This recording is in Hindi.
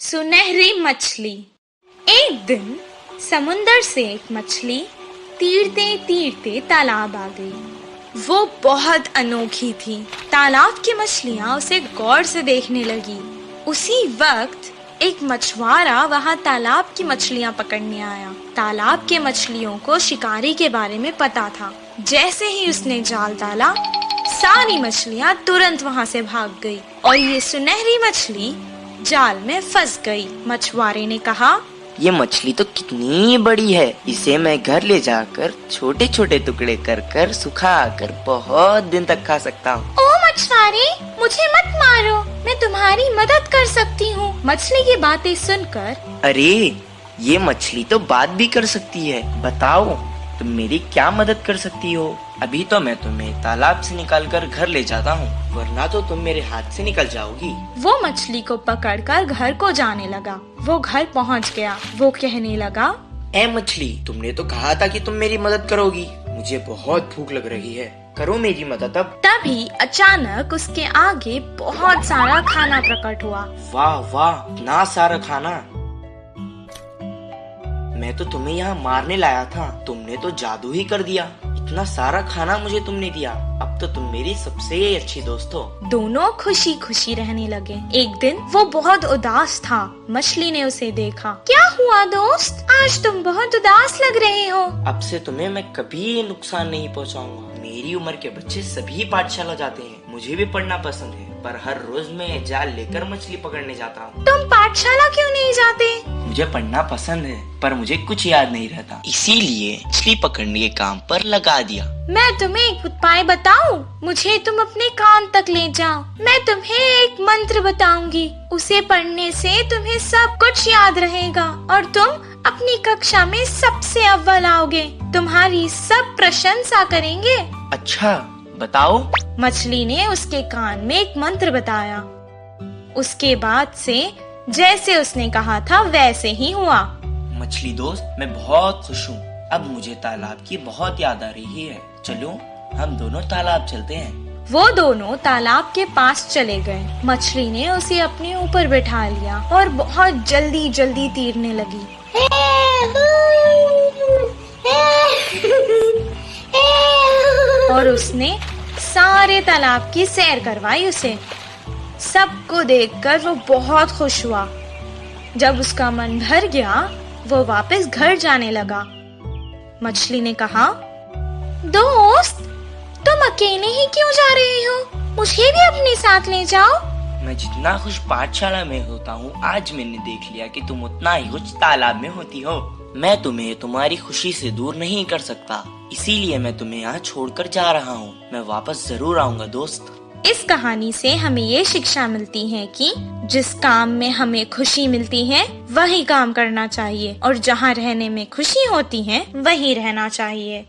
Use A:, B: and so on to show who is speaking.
A: सुनहरी मछली। एक दिन समुंदर से एक मछली तीरते तीरते तालाब आ गई। वो बहुत अनोखी थी। तालाब की मछलियां उसे गौर से देखने लगी। उसी वक्त एक मछुआरा वहां तालाब की मछलियां पकड़ने आया। तालाब के मछलियों को शिकारी के बारे में पता था। जैसे ही उसने जाल डाला, सारी मछलियां तुरंत वहां से भाग गई और ये सुनहरी मछली जाल में फंस गई। मछुआरे ने कहा,
B: ये मछली तो कितनी बड़ी है, इसे मैं घर ले जाकर छोटे छोटे टुकड़े कर कर सुखा कर बहुत दिन तक खा सकता हूँ।
A: ओ मछुआरे, मुझे मत मारो, मैं तुम्हारी मदद कर सकती हूँ। मछली की बातें सुनकर,
B: अरे ये मछली तो बात भी कर सकती है, बताओ तुम मेरी क्या मदद कर सकती हो? अभी तो मैं तुम्हें तालाब से निकालकर घर ले जाता हूँ, वरना तो तुम मेरे हाथ से निकल जाओगी।
A: वो मछली को पकड़कर घर को जाने लगा। वो घर पहुँच गया। वो कहने लगा,
B: ए मछली, तुमने तो कहा था कि तुम मेरी मदद करोगी। मुझे बहुत भूख लग रही है, करो मेरी मदद अब।
A: तभी अचानक उसके आगे बहुत सारा खाना प्रकट हुआ।
B: वाह वाह, इतना सारा खाना! मैं तो तुम्हें यहाँ मारने लाया था, तुमने तो जादू ही कर दिया। इतना सारा खाना मुझे तुमने दिया, अब तो तुम मेरी सबसे अच्छी दोस्त हो।
A: दोनों खुशी खुशी रहने लगे। एक दिन वो बहुत उदास था। मछली ने उसे देखा। क्या हुआ दोस्त, आज तुम बहुत उदास लग रहे हो।
B: अब से तुम्हें मैं कभी नुकसान नहीं पहुँचाऊंगा। मेरी उम्र के बच्चे सभी पाठशाला जाते हैं, मुझे भी पढ़ना पसंद है, पर हर रोज मैं जाल लेकर मछली पकड़ने जाता हूँ।
A: तुम पाठशाला क्यों नहीं जाते?
B: मुझे पढ़ना पसंद है, पर मुझे कुछ याद नहीं रहता, इसीलिए मछली पकड़ने के काम पर लगा दिया।
A: मैं तुम्हें एक उपाय बताऊं? मुझे तुम अपने कान तक ले जाओ। मैं तुम्हें एक मंत्र बताऊंगी, उसे पढ़ने से तुम्हें सब कुछ याद रहेगा और तुम अपनी कक्षा में सबसे अव्वल आओगे। तुम्हारी सब प्रशंसा करेंगे।
B: अच्छा बताओ।
A: मछली ने उसके कान में एक मंत्र बताया। उसके बाद से जैसे उसने कहा था वैसे ही हुआ।
B: मछली दोस्त, मैं बहुत खुश हूँ। अब मुझे तालाब की बहुत याद आ रही है। चलो हम दोनों तालाब चलते हैं।
A: वो दोनों तालाब के पास चले गए। मछली ने उसे अपने ऊपर बैठा लिया और बहुत जल्दी जल्दी तैरने लगी। और उसने सारे तालाब की सैर करवाई उसे। सबको देखकर वो बहुत खुश हुआ। जब उसका मन भर गया, वो वापस घर जाने लगा। मछली ने कहा, दोस्त, तुम अकेले ही क्यों जा रहे हो? मुझे भी अपने साथ ले जाओ।
B: मैं जितना खुश पाठशाला में होता हूँ, आज मैंने देख लिया कि तुम उतना ही खुश तालाब में होती हो। मैं तुम्हें तुम्हारी खुशी से दूर नहीं कर सकता, इसीलिए मैं तुम्हें यहाँ छोड़कर जा रहा हूँ। मैं वापस जरूर आऊँगा दोस्त।
A: इस कहानी से हमें ये शिक्षा मिलती है कि जिस काम में हमें खुशी मिलती है वही काम करना चाहिए और जहाँ रहने में खुशी होती है वही रहना चाहिए।